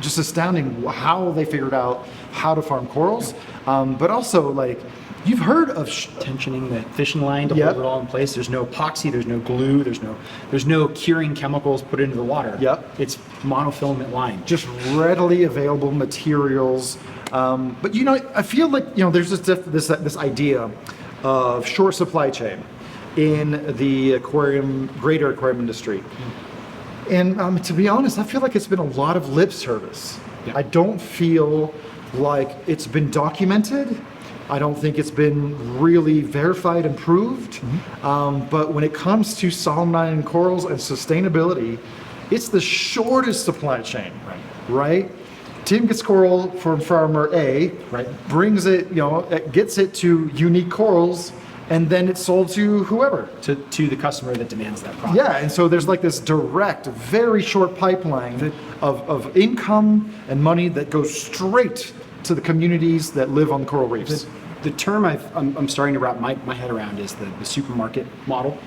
S2: just astounding how they figured out how to farm corals, but also like you've heard of
S1: Tensioning the fishing line to
S2: Yep.
S1: hold it all in place. There's no epoxy, there's no glue, there's no curing chemicals put into the water.
S2: Yep.
S1: It's monofilament line.
S2: just readily available materials. But you know, I feel like there's this idea of short supply chain in the greater aquarium industry. And to be honest, I feel like it's been a lot of lip service.
S1: Yeah.
S2: I don't feel like it's been documented. I don't think it's been really verified and proved. But when it comes to Solomon Island corals and sustainability, it's the shortest supply chain. Right? Tim gets coral from farmer A,
S1: Right.
S2: brings it, gets it to Unique Corals, and then it's sold to whoever.
S1: to the customer that demands that product.
S2: Yeah, and so there's like this direct, very short pipeline of income and money that goes straight to the communities that live on the coral reefs.
S1: The term I'm starting to wrap my head around is the supermarket model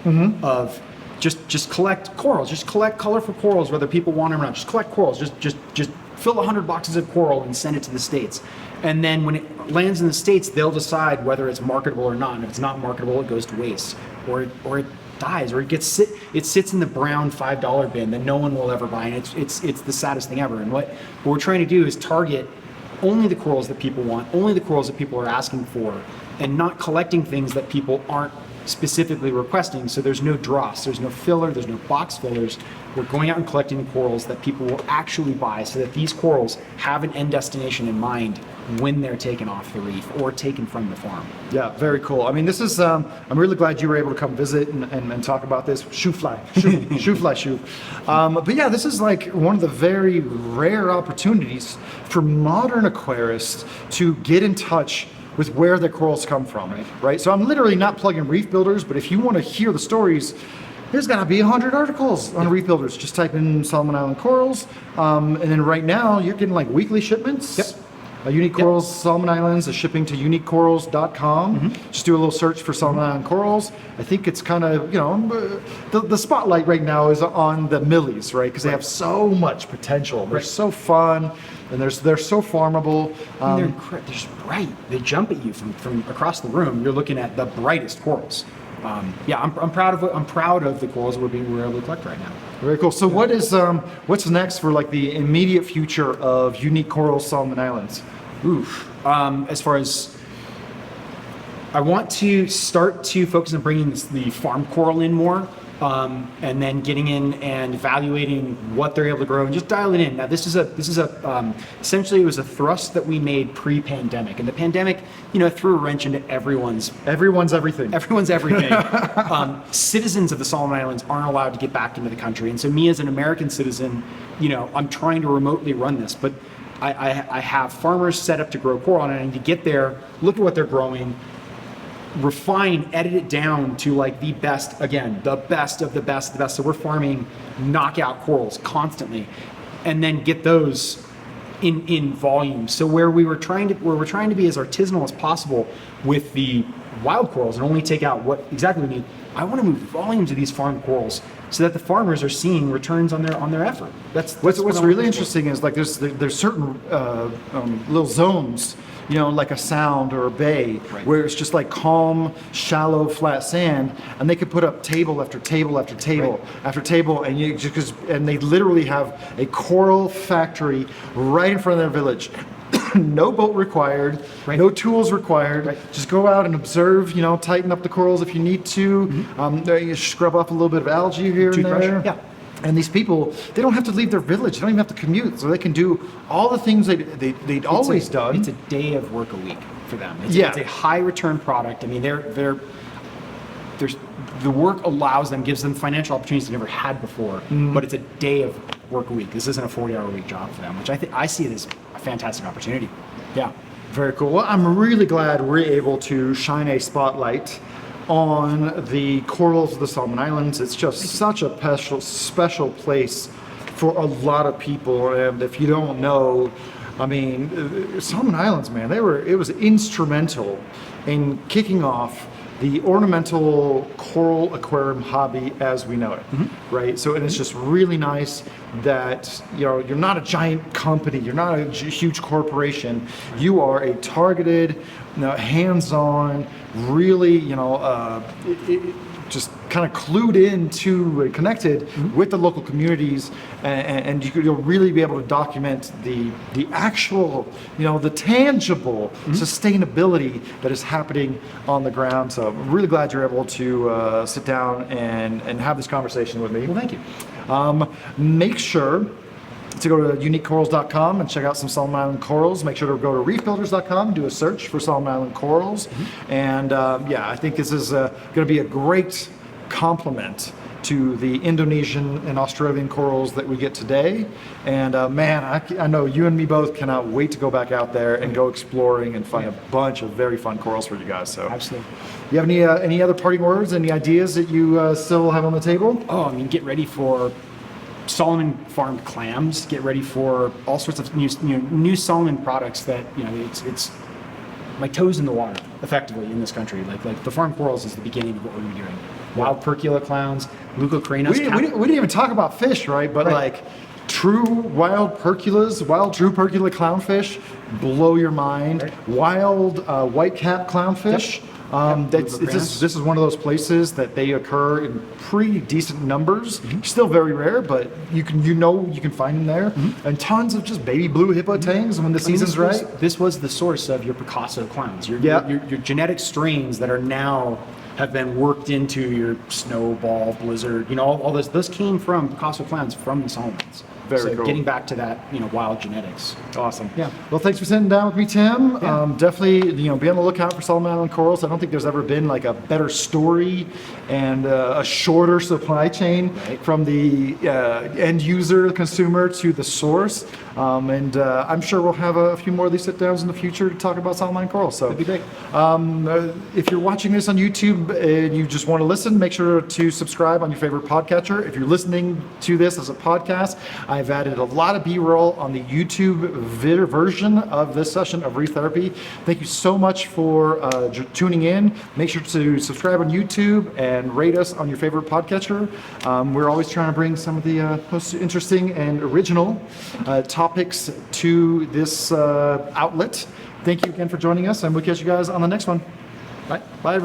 S1: of just collect corals, just collect colorful corals, whether people want them or not. Just collect corals, just fill 100 boxes of coral and send it to the States. And then when it lands in the States, they'll decide whether it's marketable or not. And if it's not marketable, it goes to waste, or it dies, or it sits in the brown $5 bin that no one will ever buy. And it's the saddest thing ever. And what we're trying to do is target only the corals that people want, only the corals that people are asking for, and not collecting things that people aren't specifically requesting. So there's no dross, there's no filler, there's no box fillers. We're going out and collecting the corals that people will actually buy, so that these corals have an end destination in mind when they're taken off the reef or taken from the farm.
S2: Yeah, very cool. I mean, this is, I'm really glad you were able to come visit and talk about this. Shoe fly. But yeah, this is like one of the very rare opportunities for modern aquarists to get in touch with where their corals come from, right? So I'm literally not plugging reef builders, but if you want to hear the stories, there's got to be 100 articles on reef builders. Just type in Solomon Island corals, and then right now you're getting like weekly shipments.
S1: Yep.
S2: Unique Corals, Solomon Islands is shipping to uniquecorals.com. Just do a little search for Solomon Island corals. I think it's kind of, the spotlight right now is on the millies, right? Because they have so much potential. They're so fun, and they're so farmable.
S1: And they're just bright. They jump at you from across the room. You're looking at the brightest corals. I'm proud of the corals we're able to collect right now.
S2: Very cool. So what's next for like the immediate future of Unique Corals Solomon Islands?
S1: As far as I want to start to focus on bringing the farm coral in more. and then getting in and evaluating what they're able to grow and just dial it in. Now, this is essentially it was a thrust that we made pre-pandemic, and the pandemic, threw a wrench into everyone's
S2: everything.
S1: Everyone's everything. Citizens of the Solomon Islands aren't allowed to get back into the country, and so me as an American citizen, I'm trying to remotely run this, but I have farmers set up to grow coral, and I need to get there, look at what they're growing, refine, edit it down to like the best of the best. So we're farming knockout corals constantly, and then get those in volume. So where we're trying to be as artisanal as possible with the wild corals and only take out what exactly we need. I want to move volumes of these farm corals so that the farmers are seeing returns on their effort. That's
S2: what's really interesting is like there's certain little zones, like a sound or a bay, where it's just like calm, shallow, flat sand, and they could put up table after table after table after table, and they literally have a coral factory right in front of their village. No boat required, no tools required. Just go out and observe, tighten up the corals if you need to, you scrub off a little bit of algae here and there.
S1: Yeah.
S2: And these people, they don't have to leave their village. They don't even have to commute, so they can do all the things they'd always done.
S1: It's a day of work a week for them. It's a high return product. I mean, the work allows them, gives them financial opportunities they never had before, but it's a day of work a week. This isn't a 40-hour week job for them, which I see it as a fantastic opportunity. Yeah.
S2: Very cool. Well, I'm really glad we're able to shine a spotlight on the corals of the Solomon Islands. It's just such a special place for a lot of people. And if you don't know, I mean, Solomon Islands, man, it was instrumental in kicking off the ornamental coral aquarium hobby as we know it, right? So, and it's just really nice that you're not a giant company, you're not a huge corporation, you are a targeted, hands-on, really, just kind of clued into, connected with the local communities, and you'll really be able to document the actual, the tangible sustainability that is happening on the ground. So I'm really glad you're able to sit down and have this conversation with me.
S1: Well, thank you.
S2: Make sure to go to uniquecorals.com and check out some Solomon Island corals. Make sure to go to reefbuilders.com, do a search for Solomon Island corals. And I think this is going to be a great complement to the Indonesian and Australian corals that we get today. And man, I know you and me both cannot wait to go back out there and go exploring and find a bunch of very fun corals for you guys. So
S1: absolutely.
S2: You have any other parting words, any ideas that you still have on the table?
S1: Oh, I mean, get ready for Solomon farmed clams. Get ready for all sorts of new Solomon products that it's my toes in the water effectively in this country. Like the farmed corals is the beginning of what we're gonna be doing. Wild percula clowns, leucocranos.
S2: We didn't even talk about fish, right? But like true wild perculas, true percula clownfish, blow your mind. Right. Wild white-cap clownfish. This is one of those places that they occur in pretty decent numbers. Still very rare, but you can find them there. And tons of just baby blue hippo tangs when the season's right.
S1: This was the source of your Picasso clowns. Your genetic strains that are now have been worked into your snowball, blizzard. All those came from Picasso clowns from the Solomons.
S2: Very cool.
S1: Getting back to that, wild genetics.
S2: Awesome.
S1: Yeah.
S2: Well, thanks for sitting down with me, Tim. Yeah. Definitely, be on the lookout for Solomon Island corals. I don't think there's ever been like a better story and a shorter supply chain from the end user, consumer, to the source. And I'm sure we'll have a few more of these sit downs in the future to talk about Solomon Island corals. So
S1: that'd be great.
S2: If you're watching this on YouTube and you just want to listen, make sure to subscribe on your favorite podcatcher. If you're listening to this as a podcast, I've added a lot of B-roll on the YouTube version of this session of Reef Therapy. Thank you so much for tuning in. Make sure to subscribe on YouTube and rate us on your favorite podcatcher. We're always trying to bring some of the most interesting and original topics to this outlet. Thank you again for joining us, and we'll catch you guys on the next one. Bye. Bye, everyone.